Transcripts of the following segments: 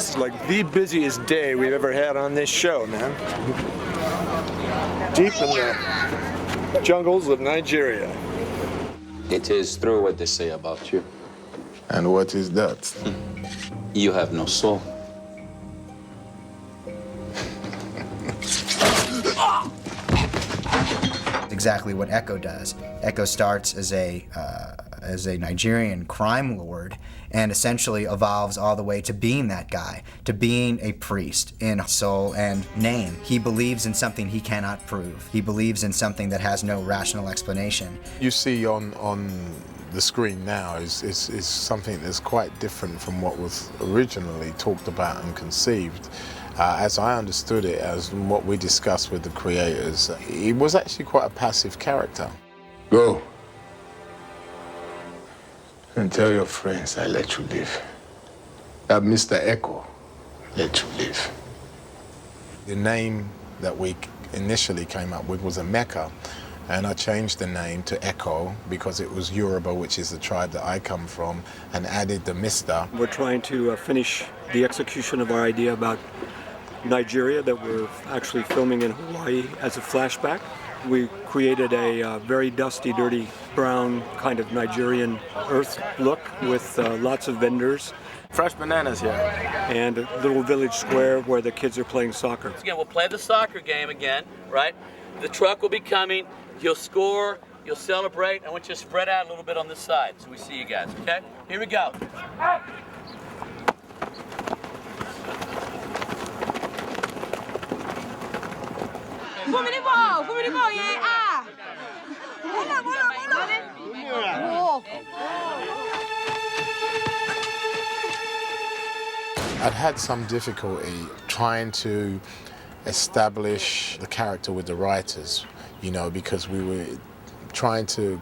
This is like the busiest day we've ever had on this show, man. Deep in the jungles of Nigeria. It is true what they say about you. And what is that? You have no soul. Exactly what Echo does. Echo starts as a Nigerian crime lord and essentially evolves all the way to being that guy, to being a priest in soul and name. He believes in something he cannot prove. He believes in something that has no rational explanation. You see on the screen now is something that's quite different from what was originally talked about and conceived. As I understood it, as what we discussed with the creators, he was actually quite a passive character. Go and tell your friends I let you live. That Mr. Echo let you live. The name that we initially came up with was Emeka, and I changed the name to Echo because it was Yoruba, which is the tribe that I come from, and added the Mr. We're trying to finish the execution of our idea about Nigeria that we're actually filming in Hawaii as a flashback. We created a very dusty, dirty, brown kind of Nigerian earth look with lots of vendors. Fresh bananas here. And a little village square where the kids are playing soccer. Again, we'll play the soccer game again, right? The truck will be coming, you'll score, you'll celebrate. I want you to spread out a little bit on this side so we see you guys, okay? Here we go. I'd had some difficulty trying to establish the character with the writers, you know, because we were trying to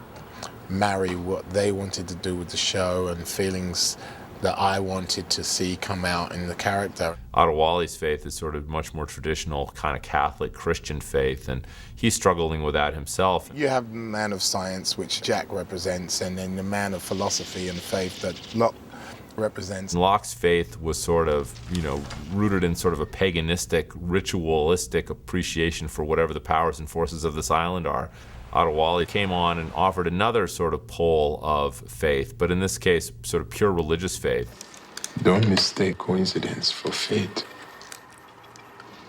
marry what they wanted to do with the show and feelings that I wanted to see come out in the character. Adewale's faith is sort of much more traditional kind of Catholic Christian faith, and he's struggling with that himself. You have the man of science, which Jack represents, and then the man of philosophy and faith that Locke represents. Locke's faith was sort of, you know, rooted in sort of a paganistic, ritualistic appreciation for whatever the powers and forces of this island are. Adewale came on and offered another sort of pole of faith, but in this case, sort of pure religious faith. Don't mistake coincidence for fate.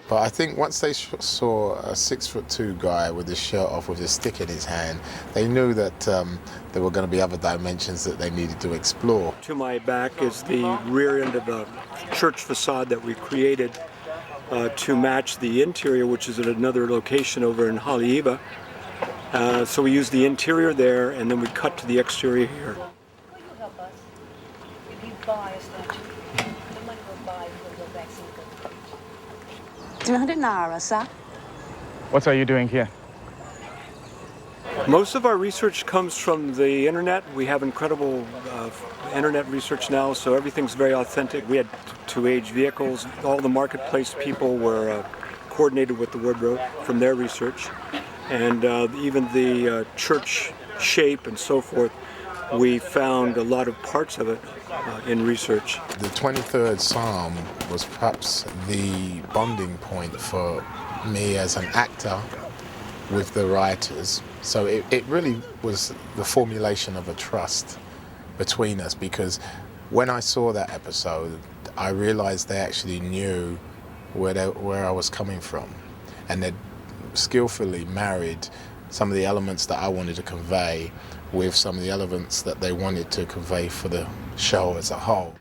But I think once they saw a 6'2" guy with his shirt off with a stick in his hand, they knew that there were going to be other dimensions that they needed to explore. To my back is the rear end of a church facade that we created to match the interior, which is at another location over in Haleiwa. So we use the interior there, and then we cut to the exterior here. Will you help us? If you buy a statue, the money we'll buy will go back to the 300 naira, sir. What are you doing here? Most of our research comes from the internet. We have incredible internet research now, so everything's very authentic. We had to age vehicles. All the marketplace people were coordinated with the wardrobe from their research. And even the church shape and so forth, we found a lot of parts of it in research. The 23rd Psalm was perhaps the bonding point for me as an actor with the writers. So it really was the formulation of a trust between us, because when I saw that episode, I realized they actually knew where I was coming from, and they'd skillfully married some of the elements that I wanted to convey with some of the elements that they wanted to convey for the show as a whole.